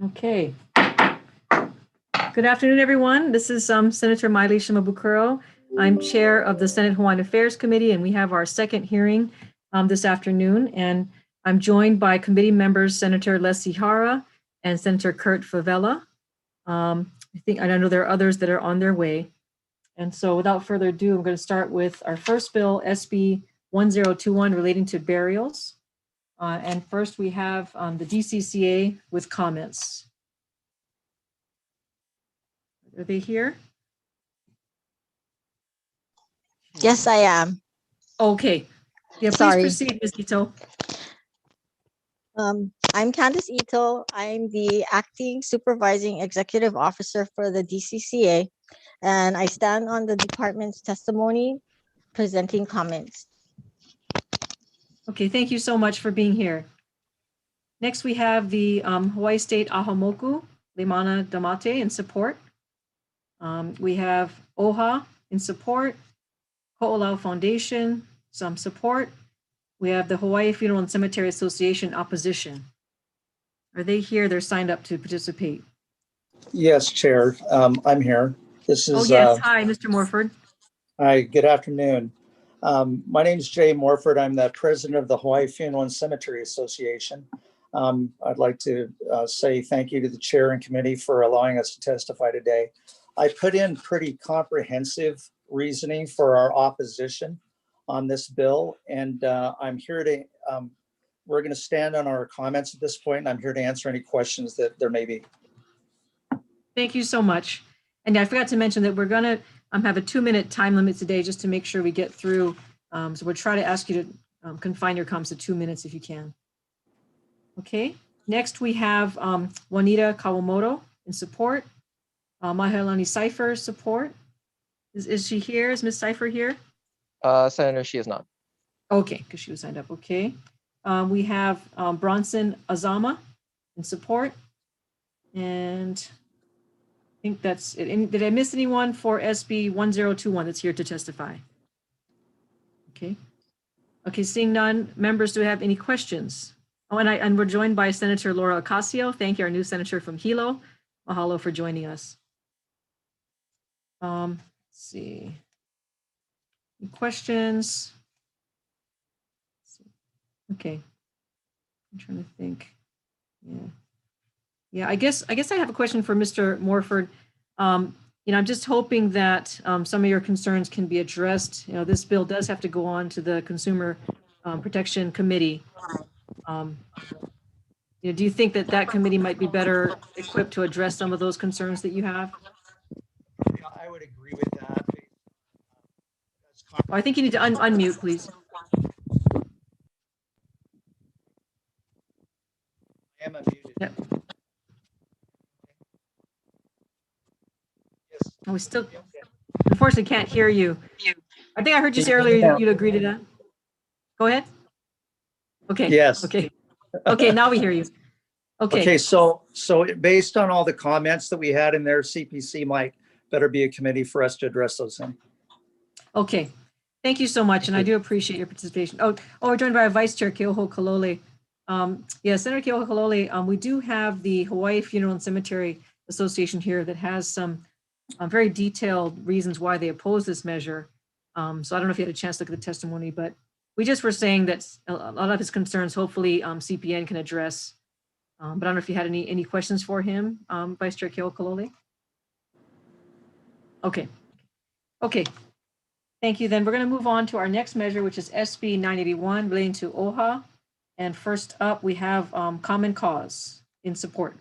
Okay. Good afternoon, everyone. This is Senator Maile Shimabukuro. I'm chair of the Senate Hawaiian Affairs Committee, and we have our second hearing this afternoon. And I'm joined by committee members, Senator Leslie Hara and Senator Kurt Favela. I know there are others that are on their way. And so without further ado, I'm going to start with our first bill, SB 1021, relating to burials. And first we have the DCCA with comments. Are they here? Yes, I am. Okay. Yeah, please Sorry. proceed, Ms. Ito. I'm Candace Ito. I'm the acting supervising executive officer for the DCCA, and I stand on the department's testimony presenting comments. Okay, thank you so much for being here. Next, we have the Hawaii State Ahamoku, Leimana Damate in support. We have OHA in support, Ho'olau Foundation, some support. We have the Hawaii Funeral and Cemetery Association opposition. Are they here? They're signed up to participate. Yes, Chair. I'm here. This is. Oh, yes. Hi, Mr. Morford. Hi, good afternoon. My name is Jay Morford. I'm the president of the Hawaii Funeral and Cemetery Association. I'd like to say thank you to the chair and committee for allowing us to testify today. I put in pretty comprehensive reasoning for our opposition on this bill, and I'm here to, we're going to stand on our comments at this point, and I'm here to answer any questions that there may be. Thank you so much. And I forgot to mention that we're going to have a 2-minute time limit today just to make sure we get through. So we'll try to ask you to confine your comments to 2 minutes if you can. Okay, next we have Juanita Kawamoto in support. Mahealani Cipher support. Is she here? Is Ms. Cipher here? Senator, she is not. Okay, because she was signed up. Okay. We have Bronson Azama in support. And I think that's it. Did I miss anyone for SB 1021 that's here to testify? Okay. Okay, seeing none, members, do we have any questions? Oh, and we're joined by Senator Laura Ocasio. Thank you, our new senator from Hilo. Mahalo for joining us. Let's see. Any questions? Okay. I'm trying to think. Yeah, I guess I have a question for Mr. Morford. I'm just hoping that some of your concerns can be addressed. This bill does have to go on to the Consumer Protection Committee. Do you think that committee might be better equipped to address some of those concerns that you have? I would agree with that. I think you need to unmute, please. I am unmuted. Yep. Yes. Oh, we still, unfortunately, can't hear you. I think I heard you say earlier you'd agree to that. Go ahead. Okay. Yes. Okay. Okay, now we hear you. Okay. Okay, so based on all the comments that we had in there, CPC might better be a committee for us to address those in. Okay. Thank you so much, and I do appreciate your participation. Oh, we're joined by our Vice Chair, Keoho Kalole. Yeah, Senator Keoho Kalole, we do have the Hawaii Funeral and Cemetery Association here that has some very detailed reasons why they oppose this measure. So I don't know if you had a chance to look at the testimony, but we just were saying that a lot of his concerns, hopefully CPN can address. But I don't know if you had any questions for him, Vice Chair Keoho Kalole. Okay. Okay. Thank you. Then we're going to move on to our next measure, which is SB 981 relating to OHA. And first up, we have Common Cause in support.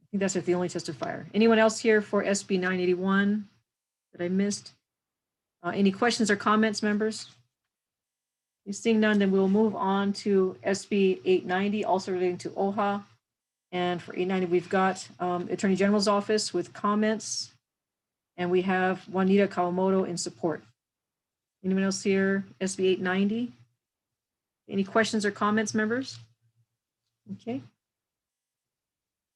I think that's the only testifier. Anyone else here for SB 981 that I missed? Any questions or comments, members? Seeing none, then we'll move on to SB 890, also relating to OHA. And for 890, we've got Attorney General's Office with comments. And we have Juanita Kawamoto in support. Anyone else here, SB 890? Any questions or comments, members? Okay.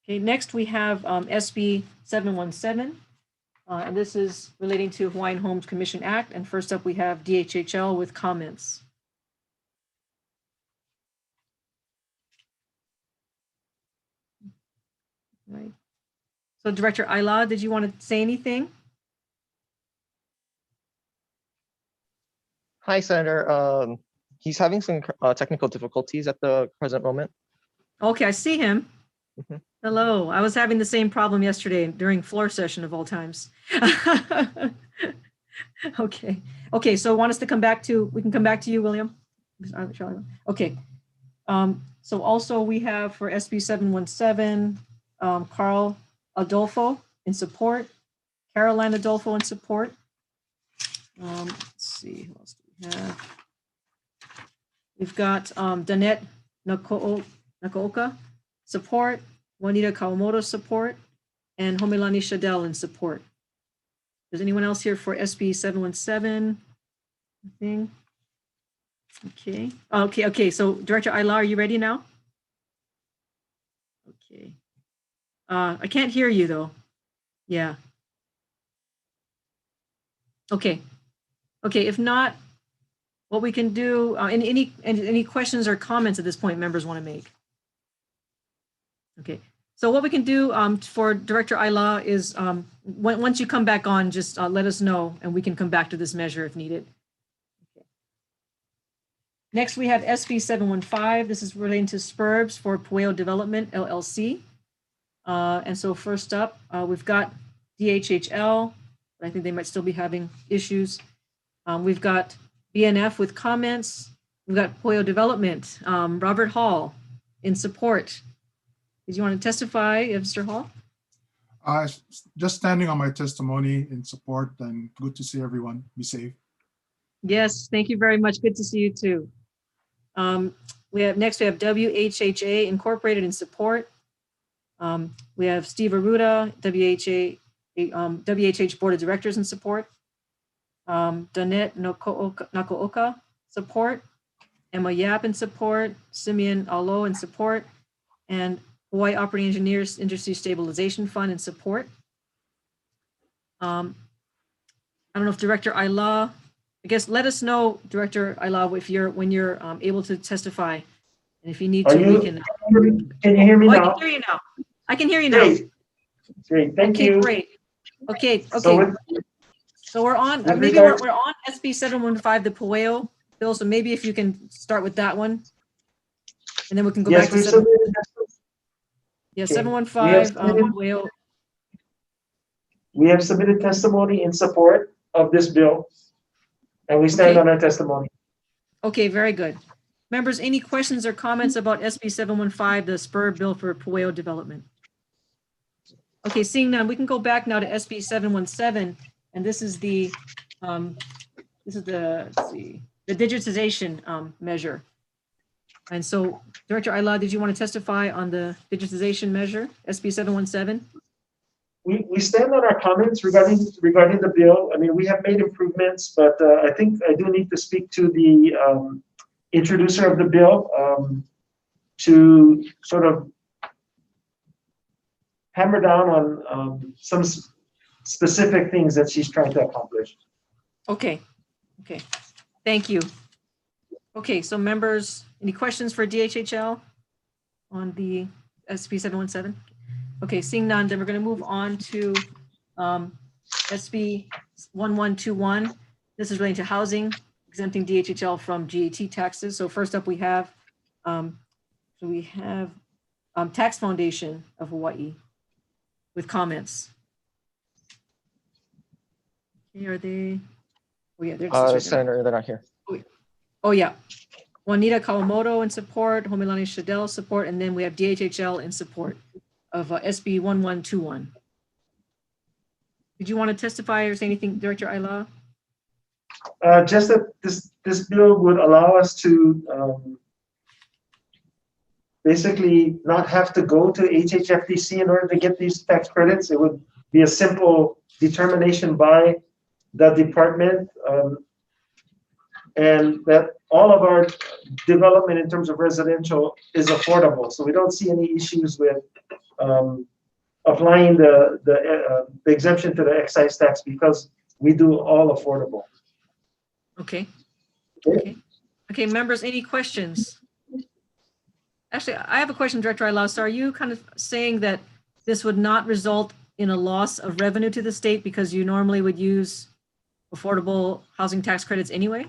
Okay, next we have SB 717. And this is relating to Hawaiian Homes Commission Act. And first up, we have DHHL with comments. Right. So Director Ayla, did you want to say anything? Hi, Senator. He's having some technical difficulties at the present moment. Okay, I see him. Mhm. Hello. I was having the same problem yesterday during floor session of all times. Okay. Okay, so want us to come back to, we can come back to you, William? Okay. So also we have for SB 717, Carl Adolfo in support, Caroline Adolfo in support. Let's see, who else do we have? We've got Danette Nakooka support, Juanita Kawamoto support, and Homilani Shadell in support. Does anyone else here for SB 717? Anything? Okay. Okay. So Director Ayla, are you ready now? Okay. I can't hear you though. Yeah. Okay. Okay. If not, what we can do, any questions or comments at this point members want to make? Okay. So what we can do for Director Ayla is once you come back on, just let us know and we can come back to this measure if needed. Okay. Next, we have SB 715. This is relating to SPURBs for Pueo Development, LLC. And so first up, we've got DHHL. I think they might still be having issues. We've got BNF with comments. We've got Pueo Development, Robert Hall in support. Did you want to testify, Mr. Hall? Just standing on my testimony in support, and good to see everyone. Be safe. Yes, thank you very much. Good to see you too. We have WHHA Incorporated in support. We have Steve Aruda, WHH Board of Directors in support. Danette Nakooka support. Emma Yap in support. Simeon Alo in support. And Hawaii Operating Engineers Industry Stabilization Fund in support. I don't know if Director Ayla, I guess let us know, Director Ayla, if when you're able to testify, and if you need to, we can. Can you hear me I now? can hear you now. I can hear you now. Great. Great. Thank you. Great. Okay. So So we're on. with Maybe regards- we're on SB 715, the Pueo bill. So maybe if you can start with that one, and then we can go back to we've submitted. Yeah, Okay. 715 Pueo. We have submitted testimony in support of this bill, and we stand Okay. on our testimony. Okay, very good. Members, any questions or comments about SB 715, the spur bill for Pueo development? Okay, seeing none, we can go back now to SB 717, and this is the let's see, the digitization measure. And so, Director Ayla, did you want to testify on the digitization measure, SB 717? We stand on our comments regarding the bill. I mean, we have made improvements, but I think I do need to speak to the introducer of the bill to sort of hammer down on some specific things that she's trying to accomplish. Okay, okay, thank you. Okay, so members, any questions for DHHL on the SB 717? Okay, seeing none, then we're going to move on to SB 1121. This is relating to housing, exempting DHHL from GAT taxes. So first up, we have Tax Foundation of Hawaii with comments. Okay, are they? Oh yeah, they're just right there. Senator, they're not here. Oh yeah, Juanita Kawamoto in support, Homilani Shadell support, and then we have DHHL in support of SB 1121. Did you want to testify or say anything, Director Ayla? Just that this bill would allow us to basically not have to go to HHFDC in order to get these tax credits. It would be a simple determination by the department, and that all of our development in terms of residential is affordable. So we don't see any issues with applying the exemption to the excise tax because we do all affordable. Okay. Okay. Okay, members, any questions? Actually, I have a question, Director Ayla. So are you kind of saying that this would not result in a loss of revenue to the state because you normally would use affordable housing tax credits anyway?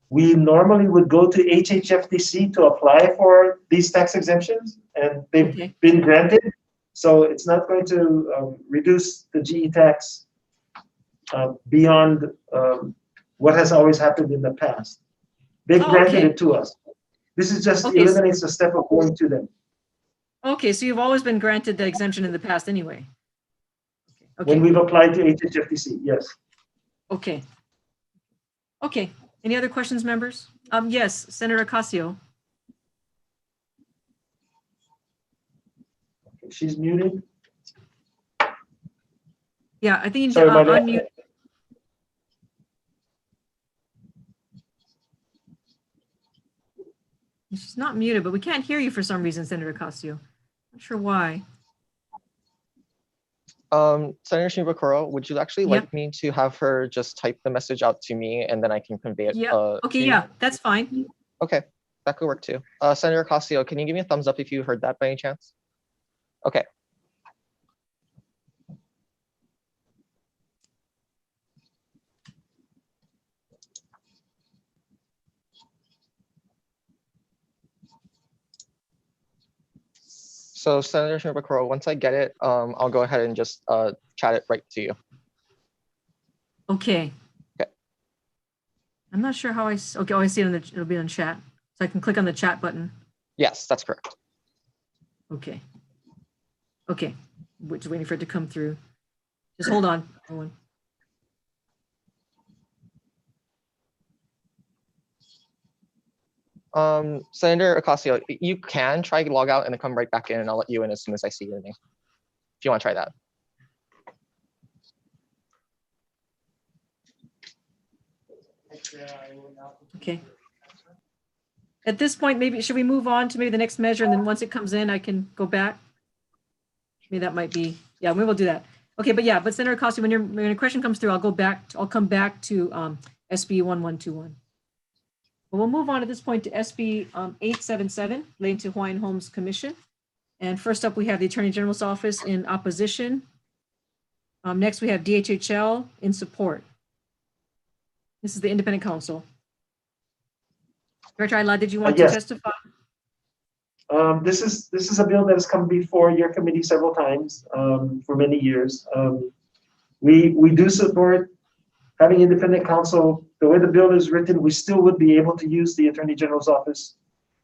We normally would go to HHFTC to apply for these tax exemptions, and they've Okay. been granted. So it's not going to reduce the GE tax beyond what has always happened in the past. They've Oh, granted okay. it to us. This is just Okay. eliminates the step of going to them. Okay, so you've always been granted the exemption in the past anyway? When Okay, we've applied to HHFTC, yes. okay. Okay, any other questions, members? Yes, Senator Ocasio. She's muted. Yeah, I think you need Sorry to about that. unmute. She's not muted, but we can't hear you for some reason, Senator Ocasio. Not sure why. Senator Shimabukuro, would you actually Yep. like me to have her just type the message out to me and then I can convey it? Yeah, okay, to you? yeah, that's fine. Okay, that could work too. Senator Ocasio, can you give me a thumbs up if you heard that by any chance? Okay. So Senator Shimabukuro, once I get it, I'll go ahead and just chat it right to you. Okay. Okay. I'm not sure how okay, oh, I see it it'll be on chat. So I can click on the chat button. Yes, that's correct. Okay. Okay, we're just waiting for it to come through. Just hold on, Owen. Senator Ocasio, you can try to log out and then come right back in, and I'll let you in as soon as I see your name. If you want to try that. Okay. At this point, maybe, should we move on to maybe the next measure, and then once it comes in, I can go back? Maybe that might be, yeah, we will do that. Okay, but yeah, but Senator Acosta, when your question comes through, I'll come back to SB 1121. But we'll move on at this point to SB 877, relating to Hawaiian Homes Commission. And first up, we have the Attorney General's Office in opposition. Next, we have DHHL in support. This is the independent counsel. Director Ayala, did you want to Yes. testify? This is a bill that has come before your committee several times for many years. We do support having independent counsel. The way the bill is written, we still would be able to use the Attorney General's office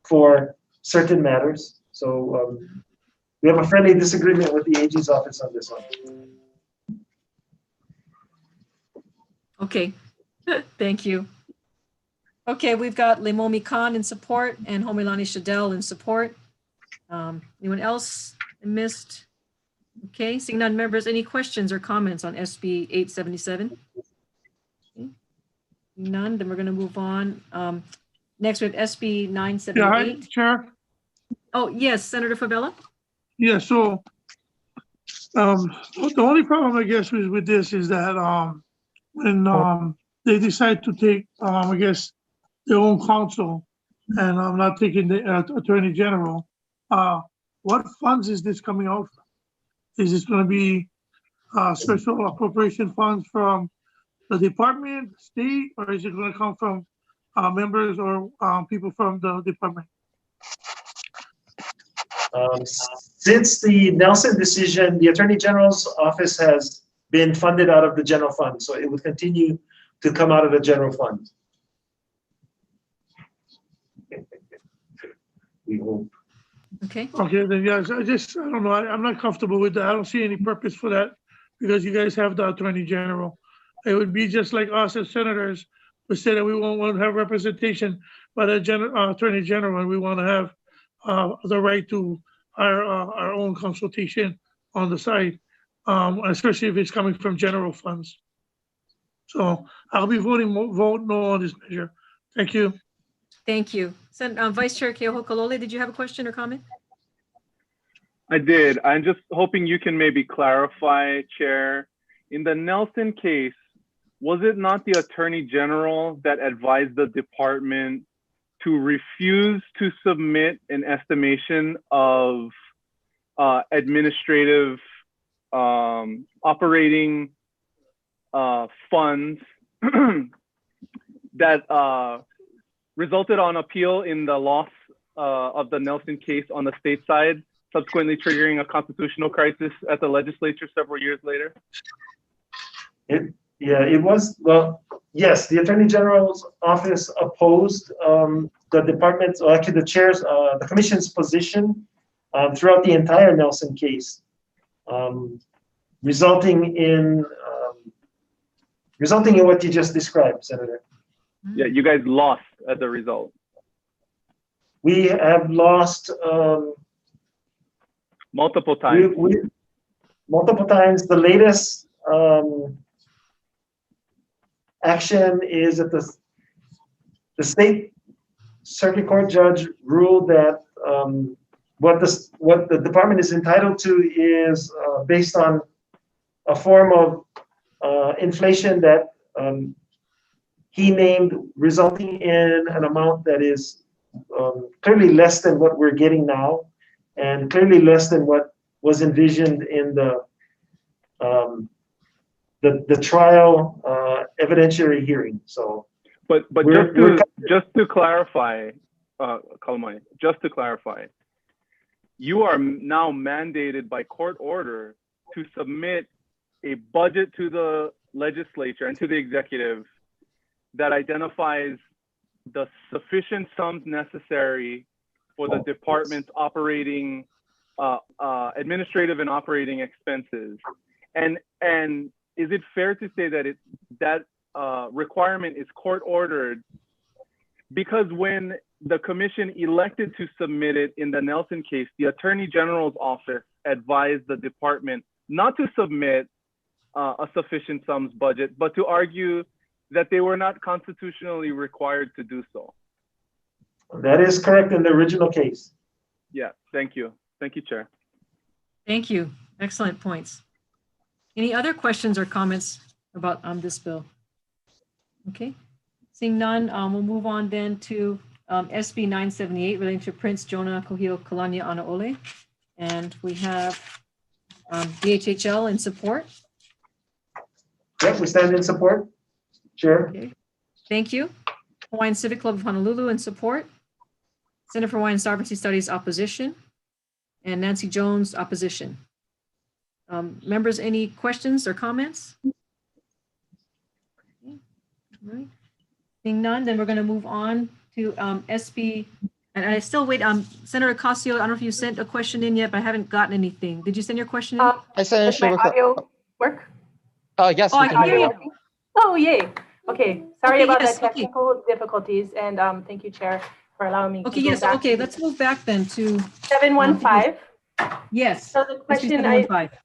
for certain matters. So we have a friendly disagreement with the AG's office on this one. Okay, thank you. Okay, we've got Lemomi Khan in support and Homilani Shadell in support. Anyone else I missed? Okay, seeing none, members, any questions or comments on SB 877? Okay. None, then we're going to move on. Next, we have SB 978. Yeah, hi, Chair. Oh, yes, Senator Favela? Yeah, so the only problem, I guess, with this is that when they decide to take, I guess, their own counsel, and I'm not taking the Attorney General, what funds is this coming out from? Is this going to be special appropriation funds from the department, state, or is it going to come from members or people from the department? Since the Nelson decision, the Attorney General's office has been funded out of the general fund, so it would continue to come out of the general fund. We hope. Okay, Okay, then yes, I don't know, I'm not comfortable with that. I don't see any purpose for that because you guys have the Attorney General. It would be just like us as senators, we say that we want to have representation by the Attorney General, and we want to have the right to our own consultation on the side, especially if it's coming from general funds. So I'll be vote no on this measure. Thank you. thank you. Vice Chair Keoho Kalole, did you have a question or comment? I did. I'm just hoping you can maybe clarify, Chair. In the Nelson case, was it not the Attorney General that advised the department to refuse to submit an estimation of administrative operating funds that resulted on appeal in the loss of the Nelson case on the state side, subsequently triggering a constitutional crisis at the legislature several years later? It was, well, yes, the Attorney General's office opposed the department's, or actually the chair's, the commission's position throughout the entire Nelson case, resulting in what you just described, Senator. Yeah, you guys lost as a result. We have lost multiple times. Multiple times. The latest action is that the state circuit court judge ruled that what the department is entitled to is based on a form of inflation that he named, resulting in an amount that is clearly less than what we're getting now, and clearly less than what was envisioned in the trial evidentiary hearing. So, but just to clarify, Kalamani, just to clarify, you are now mandated by court order to submit a budget to the legislature and to the executive that identifies the sufficient sums necessary for the department's operating, administrative and operating expenses. And is it fair to say that that requirement is court ordered? Because when the commission elected to submit it in the Nelson case, the Attorney General's office advised the department not to submit a sufficient sums budget, but to argue that they were not constitutionally required to do so. That is correct in the original case. Yeah, thank you. Thank you, Chair. Thank you. Excellent points. Any other questions or comments about this bill? Okay, seeing none, we'll move on then to SB 978 relating to Prince Jonah Kohio Kalania Anaole. And we have DHHL in support. Yep, we stand in support. Chair. Okay. Thank you. Hawaiian Civic Club of Honolulu in support. Center for Hawaiian Sovereignty Studies opposition. And Nancy Jones opposition. Members, any questions or comments? Okay. All right. Seeing none, then we're going to move on to SB. And I still wait. Senator Ocasio, I don't know if you sent a question in yet, but I haven't gotten anything. Did you send your question in? I sent Does my audio work? yes, Oh, we I can can hear hear you. you. Oh, yay. Okay, sorry Okay, about yes, the technical difficulties, and thank you, Chair, for allowing me to Okay, go yes, back okay, to let's move back then to, 715. yes. So the SB question 715.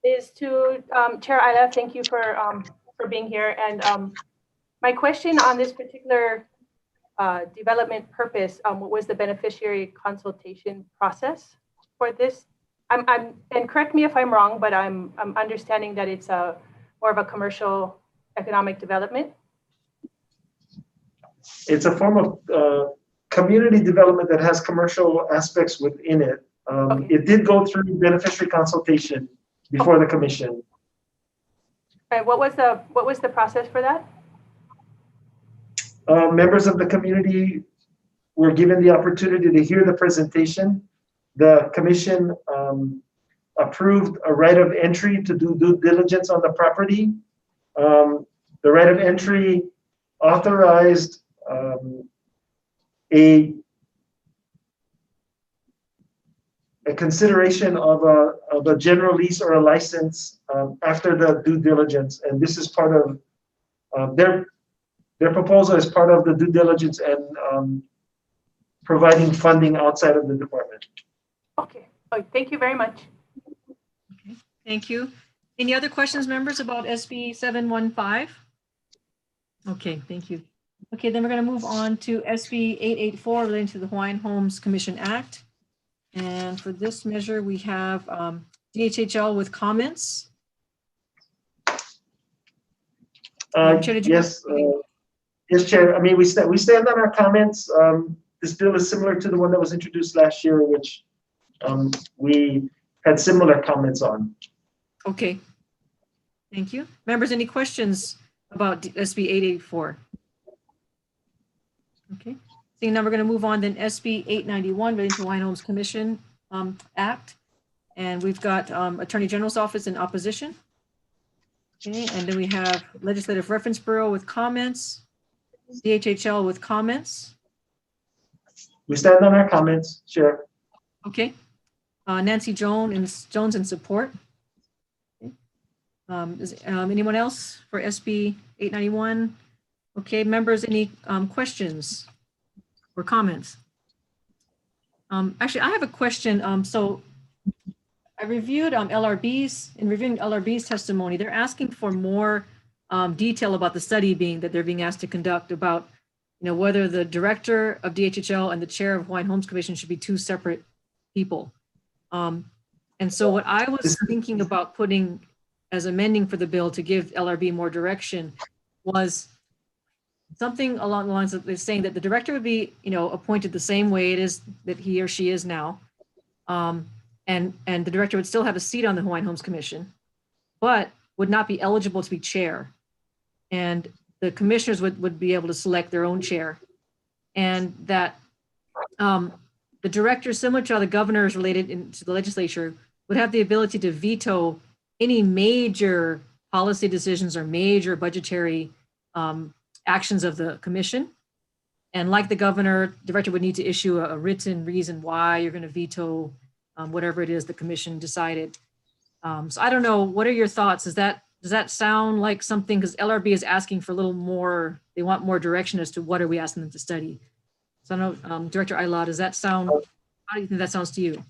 is to Chair Ida, thank you for being here. And my question on this particular development purpose, what was the beneficiary consultation process for this? And correct me if I'm wrong, but I'm understanding that it's more of a commercial economic development. It's a form of community development that has commercial aspects within it. Okay. It did go through beneficiary consultation before the commission. All right, what was the process for that? Members of the community were given the opportunity to hear the presentation. The commission approved a right of entry to do due diligence on the property. The right of entry authorized a consideration of a general lease or a license after the due diligence, and this is part of their proposal is part of the due diligence and providing funding outside of the department. Okay, thank you very much. Okay, thank you. Any other questions, members, about SB 715? Okay, thank you. Okay, then we're going to move on to SB 884 relating to the Hawaiian Homes Commission Act. And for this measure, we have DHHL with comments. Chair, did you- Yes, yes, Chair. I mean, we stand on our comments. This bill is similar to the one that was introduced last year, which we had similar comments on. Okay. Thank you. Members, any questions about SB 884? Okay. Seeing now, we're going to move on then SB 891 relating to Hawaiian Homes Commission Act. And we've got Attorney General's Office in opposition. Okay, and then we have Legislative Reference Bureau with comments, DHHL with comments. We stand on our comments, Chair. Okay. Nancy Jones in support. Okay. Is anyone else for SB 891? Okay, members, any questions or comments? Actually, I have a question. So I reviewed in reviewing LRB's testimony, they're asking for more detail about the study that they're being asked to conduct about, whether the director of DHHL and the chair of Hawaiian Homes Commission should be two separate people. And so what I was thinking about putting as amending for the bill to give LRB more direction was something along the lines of they're saying that the director would be, appointed the same way it is that he or she is now. And the director would still have a seat on the Hawaiian Homes Commission, but would not be eligible to be chair. And the commissioners would be able to select their own chair. And that the director, similar to how the governor is related to the legislature, would have the ability to veto any major policy decisions or major budgetary actions of the commission. And like the governor, the director would need to issue a written reason why you're going to veto whatever it is the commission decided. So I don't know, what are your thoughts? Does that sound like something, because LRB is asking for a little more, they want more direction as to what are we asking them to study. So I know, Director Ayla, does that sound, how do you think that sounds to you?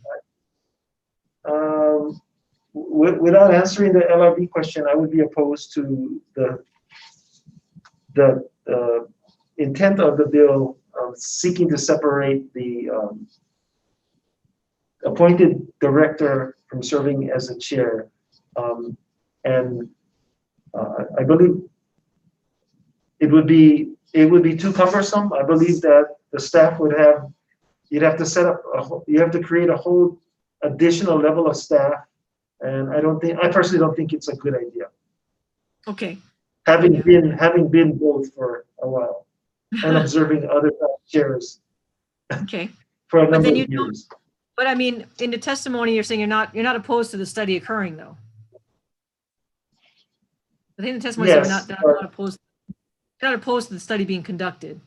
Without answering the LRB question, I would be opposed to the intent of the bill seeking to separate the appointed director from serving as a chair. I believe it would be too cumbersome. I believe that the staff would have, you'd have to set up, you have to create a whole additional level of staff. And I personally don't think it's a good idea. Okay. Having been both for a while and observing other chairs. Okay. For a number of years. But I mean, in the testimony, you're saying you're not opposed to the study occurring, though. I think the testimony said they're not opposed to the study being conducted.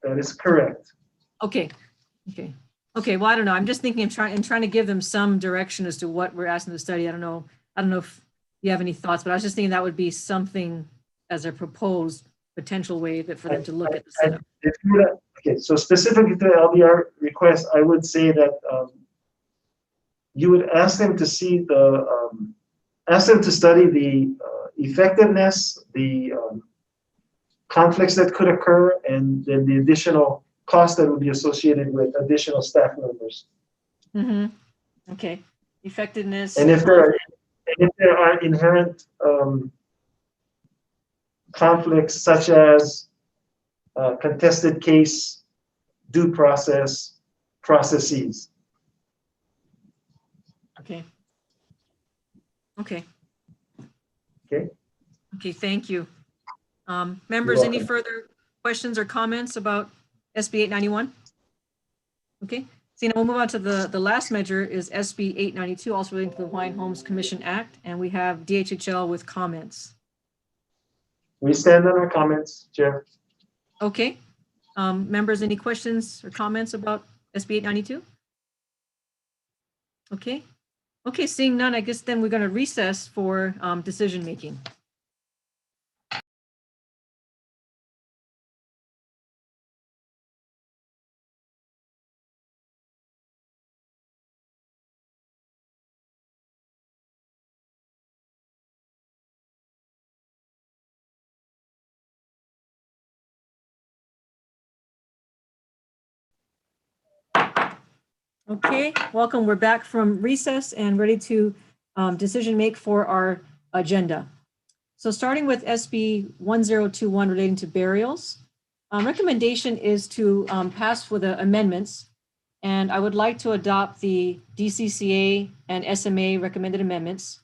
That is correct. Okay. Well, I don't know. I'm just thinking of trying to give them some direction as to what we're asking to study. I don't know if you have any thoughts, but I was just thinking that would be something as a proposed potential way for them to look at the setup. Okay, so specifically to the LBR request, I would say that you would ask them to see ask them to study the effectiveness, the conflicts that could occur, and then the additional cost that would be associated with additional staff members. Mm-hmm. Okay, effectiveness. And if there are inherent conflicts such as contested case, due processes. Okay, thank you. Members, any further questions or comments about SB 891? Okay, so now we'll move on to the last measure is SB 892, also relating to the Hawaiian Homes Commission Act, and we have DHHL with comments. We stand on our comments, Chair. Okay, members, any questions or comments about SB 892? Okay, seeing none, I guess then we're going to recess for decision making. Okay, welcome. We're back from recess and ready to decision make for our agenda. So starting with SB 1021 relating to burials, recommendation is to pass for the amendments And I would like to adopt the DCCA and SMA recommended amendments.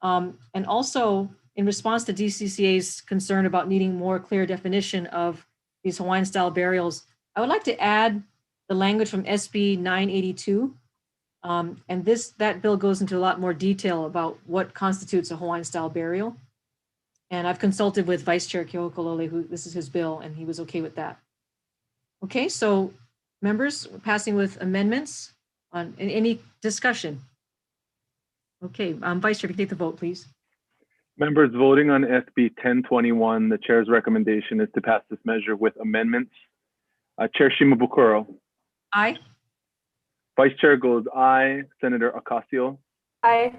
And also, in response to DCCA's concern about needing more clear definition of these Hawaiian style burials, I would like to add the language from SB 982. And that bill goes into a lot more detail about what constitutes a Hawaiian style burial. And I've consulted with Vice Chair Keokolole, who this is his bill, and he was okay with that. Okay, so members, we're passing with amendments on any discussion. Okay, Vice Chair, if you take the vote, please. Members voting on SB 1021, the chair's recommendation is to pass this measure with amendments. Chair Shimabukuro. Aye. Vice Chair goes aye. Senator Ocasio. Aye.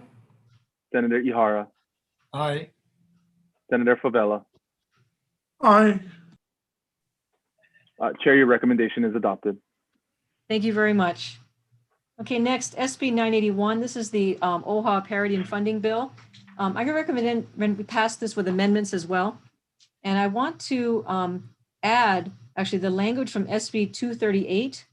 Senator Ihara. Aye. Senator Favela. Aye. Chair, your recommendation is adopted. Thank you very much. Okay, next, SB 981. This is the OHA parity and funding bill. I'm going to recommend when we pass this with amendments as well. And I want to add actually the language from SB 238.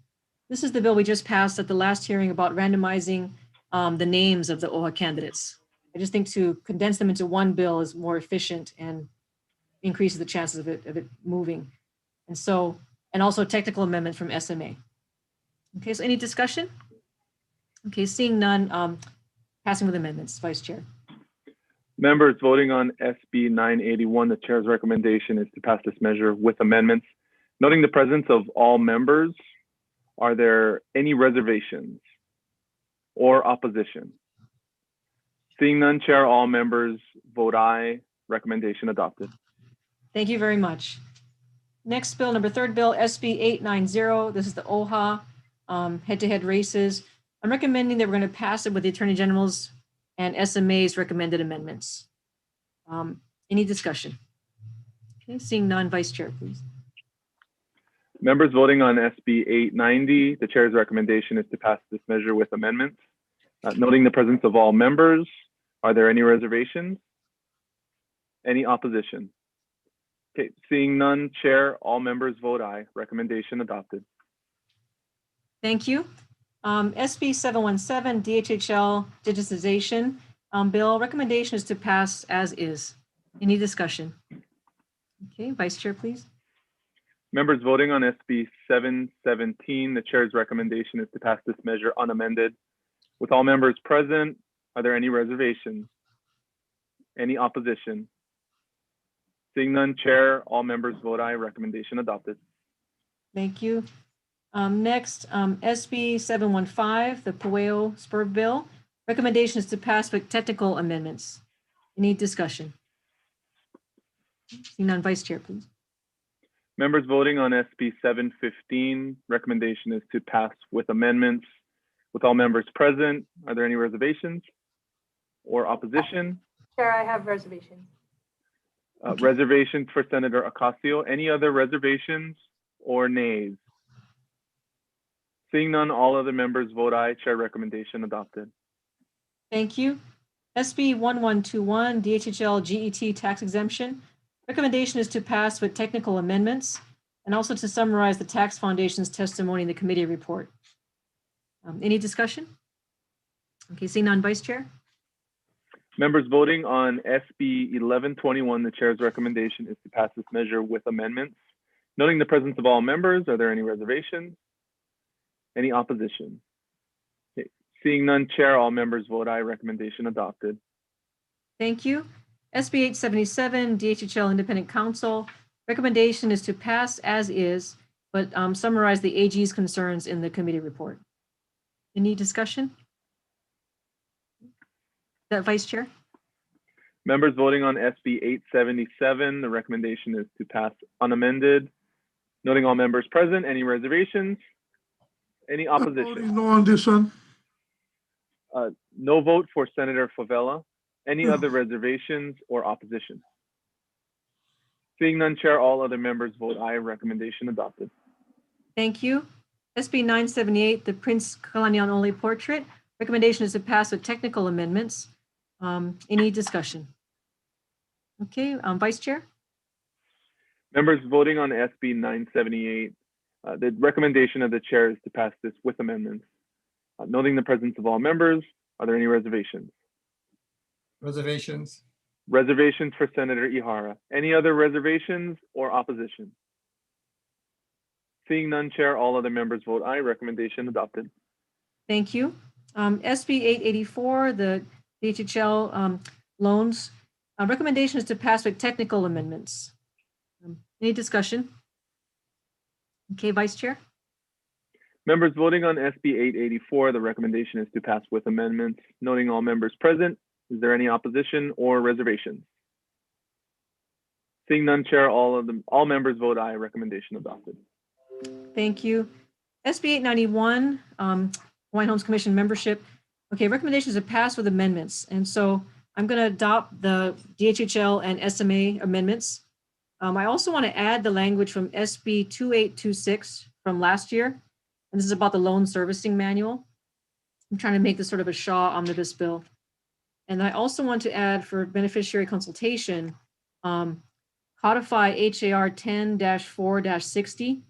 This is the bill we just passed at the last hearing about randomizing the names of the OHA candidates. I just think to condense them into one bill is more efficient and increases the chances of it moving. And so, and also a technical amendment from SMA. Okay, so any discussion? Okay, seeing none, passing with amendments, Vice Chair. Members voting on SB 981, the chair's recommendation is to pass this measure with amendments. Noting the presence of all members, are there any reservations or opposition? Seeing none, Chair, all members vote aye. Recommendation adopted. Thank you very much. Next bill, number third bill, SB 890. This is the OHA head-to-head races. I'm recommending that we're going to pass it with the Attorney General's and SMA's recommended amendments. Any discussion? Okay, seeing none, Vice Chair, please. Members voting on SB 890, the chair's recommendation is to pass this measure with amendments. Noting the presence of all members, are there any reservations? Any opposition? Okay, seeing none, Chair, all members vote aye. Recommendation adopted. Thank you. SB 717, DHHL digitization bill. Recommendation is to pass as is. Any discussion? Okay, Vice Chair, please. Members voting on SB 717, the chair's recommendation is to pass this measure unamended. With all members present, are there any reservations? Any opposition? Seeing none, Chair, all members vote aye. Recommendation adopted. Thank you. Next, SB 715, the Pueo Spur Bill. Recommendation is to pass with technical amendments. Any discussion? Seeing none, Vice Chair, please. Members voting on SB 715, recommendation is to pass with amendments. With all members present, are there any reservations or opposition? Chair, I have reservations. Okay. Reservations for Senator Ocasio. Any other reservations or nays? Seeing none, all other members vote aye. Chair, recommendation adopted. Thank you. SB 1121, DHHL GET tax exemption. Recommendation is to pass with technical amendments and also to summarize the Tax Foundation's testimony in the committee report. Any discussion? Okay, seeing none, Vice Chair. Members voting on SB 1121, the chair's recommendation is to pass this measure with amendments. Noting the presence of all members, are there any reservations? Any opposition? Okay. Seeing none, Chair, all members vote aye. Recommendation adopted. Thank you. SB 877, DHHL Independent Counsel. Recommendation is to pass as is, but summarize the AG's concerns in the committee report. Any discussion? That Vice Chair? Members voting on SB 877, the recommendation is to pass unamended. Noting all members present, any reservations? Any opposition? No on this one. No vote for Senator Favela. Any other reservations or opposition? Seeing none, Chair, all other members vote aye. Recommendation adopted. Thank you. SB 978, the Prince Kalanian only portrait. Recommendation is to pass with technical amendments. Any discussion? Okay, Vice Chair? Members voting on SB 978, The recommendation of the chair is to pass this with amendments. Noting the presence of all members, are there any reservations? Reservations. Reservations for Senator Ihara. Any other reservations or opposition? Seeing none, Chair, all other members vote aye. Recommendation adopted. Thank you. SB 884, the DHHL loans. Recommendation is to pass with technical amendments. Any discussion? Okay, Vice Chair. Members voting on SB 884, the recommendation is to pass with amendments. Noting all members present, is there any opposition or reservations? Seeing none, Chair, all members vote aye. Recommendation adopted. Thank you. SB 891, Hawaiian Homes Commission membership. Okay, recommendations are passed with amendments. And so I'm going to adopt the DHHL and SMA amendments. I also want to add the language from SB 2826 from last year. And this is about the loan servicing manual. I'm trying to make this sort of a Shaw omnibus bill. And I also want to add for beneficiary consultation, codify HAR 10-4-60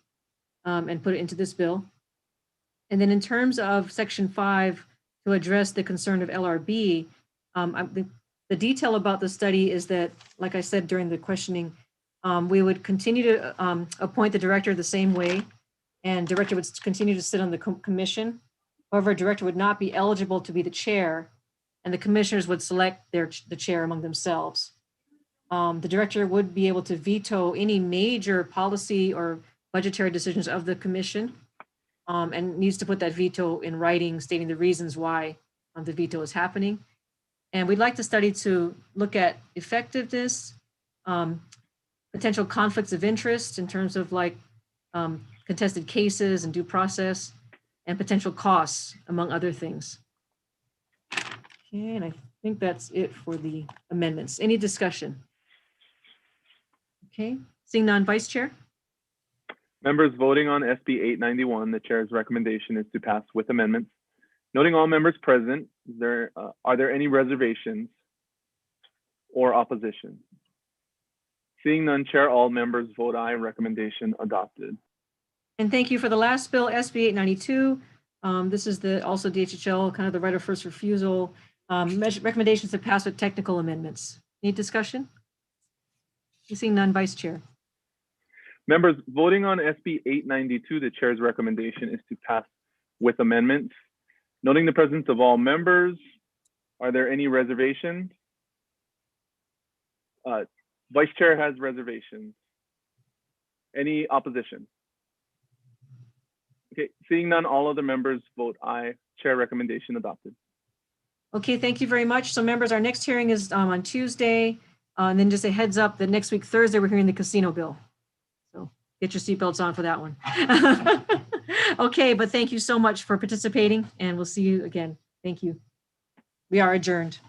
and put it into this bill. And then in terms of section 5, to address the concern of LRB, the detail about the study is that, like I said during the questioning, we would continue to appoint the director the same way, and director would continue to sit on the commission. However, a director would not be eligible to be the chair, and the commissioners would select the chair among themselves. The director would be able to veto any major policy or budgetary decisions of the commission, and needs to put that veto in writing, stating the reasons why the veto is happening. And we'd like the study to look at effectiveness, potential conflicts of interest in terms of like contested cases and due process, and potential costs, among other things. Okay, and I think that's it for the amendments. Any discussion? Okay, seeing none, Vice Chair. Members voting on SB 891, the chair's recommendation is to pass with amendments. Noting all members present, are there any reservations or opposition? Seeing none, Chair, all members vote aye. Recommendation adopted. And thank you for the last bill, SB 892. This is also DHHL, kind of the right of first refusal. Recommendations to pass with technical amendments. Any discussion? Seeing none, Vice Chair. Members voting on SB 892, the chair's recommendation is to pass with amendments. Noting the presence of all members, are there any reservations? Vice Chair has reservations. Any opposition? Okay, seeing none, all other members vote aye. Chair recommendation adopted. Okay, thank you very much. So members, our next hearing is on Tuesday. And then just a heads up that next week, Thursday, we're hearing the casino bill. So get your seatbelts on for that one. Okay, but thank you so much for participating, and we'll see you again. Thank you. We are adjourned.